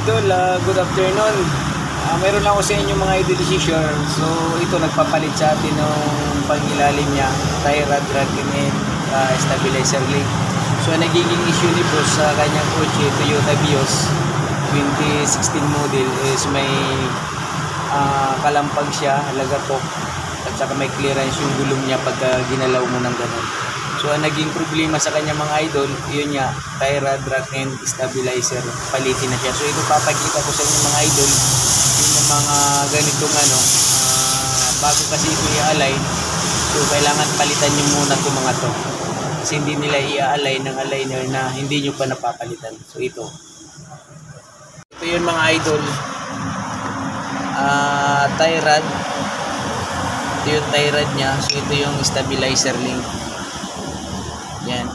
idol, good afternoon. Mayroon lang ako sa inyo mga idol decision. So ito nagpapalit sa atin ng pangilalim niya, tie rod, and stabilizer link. So nagiging issue ni boss sa kanyang kotse, Toyota Vios 2016 model is may kalampag siya, lagatok, at saka may clearance yung gulong niya pagka ginalaw mo ng ganun. So ang naging problema sa kanya mga idol, yun nga, tie rod, and stabilizer, palitin na siya. So ito papakita ko sa inyo mga idol, yung mga ganitong bago kasi ito i-align, so kailangan palitan nyo muna itong mga to. Kasi hindi nila i-align ng aligner na hindi nyo pa napapalitan. So ito yun mga idol, tie rod, ito yung tie rod nya. So ito yung stabilizer link. Yan.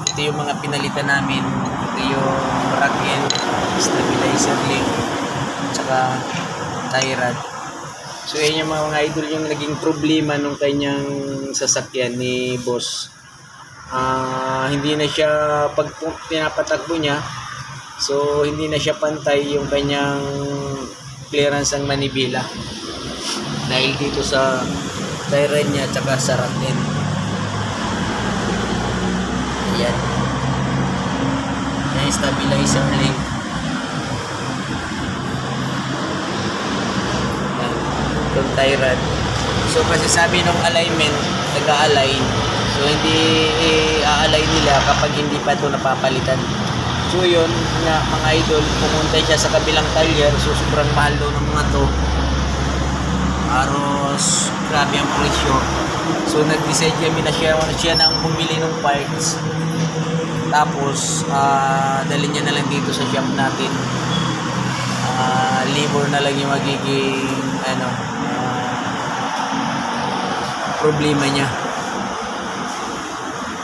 Ito yung mga pinalitan namin. Ito yung rack and stabilizer link. Tsaka tie rod. So yan yung mga idol yung naging problema nung kanyang sasakyan ni boss. Hindi na siya, pag pinapatakbo niya, so hindi na siya pantay yung kanyang clearance ng manibela. Dahil dito sa tie rod niya tsaka sa rack end. Yan. Yan yung stabilizer link. Yan. Itong tie rod. So kasi sabi nung alignment, nag-a-align. So hindi i-align nila kapag hindi pa ito napapalitan. So yun nga mga idol, pumunta siya sa kabilang talyer. So sobrang mahal daw ng mga to. Aros, grabe ang presyo. So nag-decide kami na siya nang bumili ng parts. Tapos dalhin niya na lang dito sa shop natin. Labor na lang yung magiging problema niya.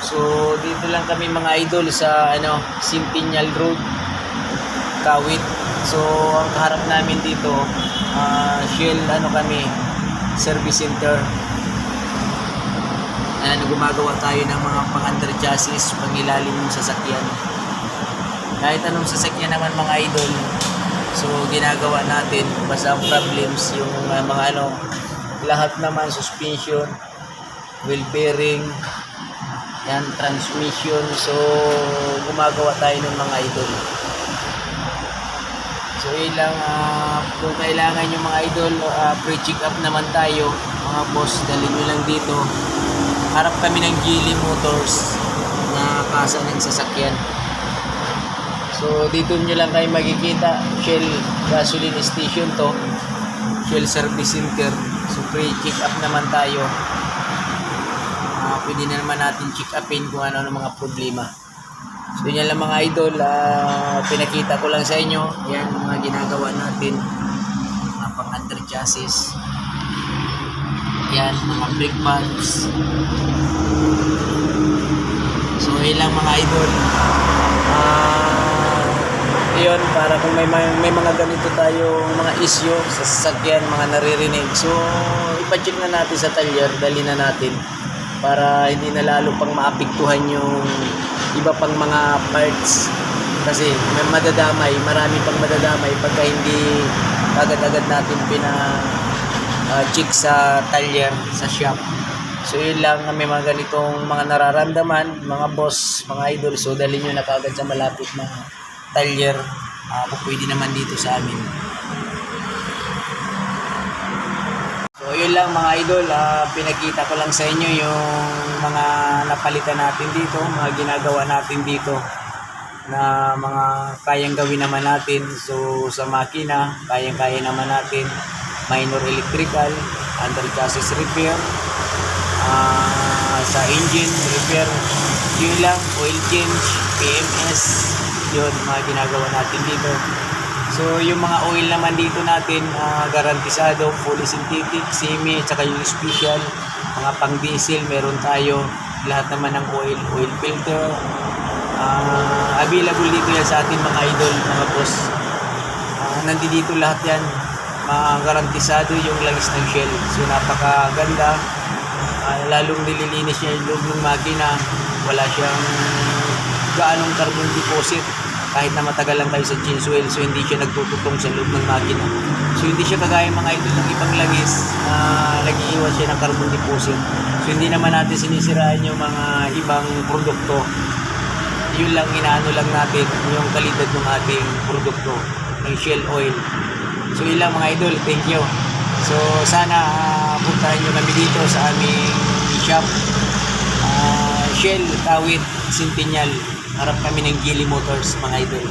So dito lang kami mga idol sa Centennial Road, Kawit. So ang kaharap namin dito Shell kami service center. Gumagawa tayo ng mga pang-under chassis, pangilalim ng sasakyan. Kahit anong sasakyan naman mga idol, so ginagawa natin. Basta ang problems yung mga lahat naman, suspension, wheel bearing, yan, transmission. So gumagawa tayo ng mga idol. So ilang kung kailangan yung mga idol, pre-check up naman tayo mga boss, dalhin nyo lang dito. Harap kami ng Geely Motors na kasa ng sasakyan. So dito nyo lang kayo makikita, Shell gasoline station to, Shell service center. So pre-check up naman tayo. Pwede na naman natin check upin kung ano ang mga problema. So yan lang mga idol, pinakita ko lang sa inyo. Yan mga ginagawa natin, mga pang-under chassis. Yan, mga brake pads. So ilang mga idol, yun, para kung may mga ganito tayo mga issue sa sasakyan, mga naririnig, so ipacheck na natin sa talyer, dali na natin para hindi na lalo pang maapektuhan yung iba pang mga parts. Kasi may madadamay, marami pang madadamay pagka hindi agad-agad natin check sa talyer, sa shop. So yun lang, may mga ganitong mga nararamdaman mga boss, mga idol, so dali nyo na kaagad sa malapit na talyer. Pwede naman dito sa amin. So yun lang mga idol, pinakita ko lang sa inyo yung mga napalitan natin dito, mga ginagawa natin dito na mga kayang gawin naman natin. So sa makina, kayang-kaya naman natin. Minor electrical, under chassis repair, sa engine repair, yun lang, oil change, PMS, yun mga ginagawa natin dito. So yung mga oil naman dito natin, garantisado, fully synthetic, semi, at saka yung special, mga pang diesel meron tayo, lahat naman ng oil filter, available dito yan sa atin mga idol, mga boss. Nandito lahat yan, garantisado yung langis ng Shell. So napakaganda, lalong nililinis niya yung loob ng makina, wala siyang gaanong carbon deposit. kahit na matagal lang tayo sa change oil, so hindi siya nagtututong sa loob ng makina. So hindi siya kagaya mga idol ng ibang langis na nag-iiwan siya ng carbon deposit. So hindi naman natin sinisiraan yung mga ibang produkto. Yun lang, inaano lang natin yung kalidad ng ating produkto, ng Shell oil. So yun lang mga idol, thank you. So sana puntahan nyo kami dito sa aming shop, Shell Kawit Centennial. Harap kami ng Geely Motors mga idol.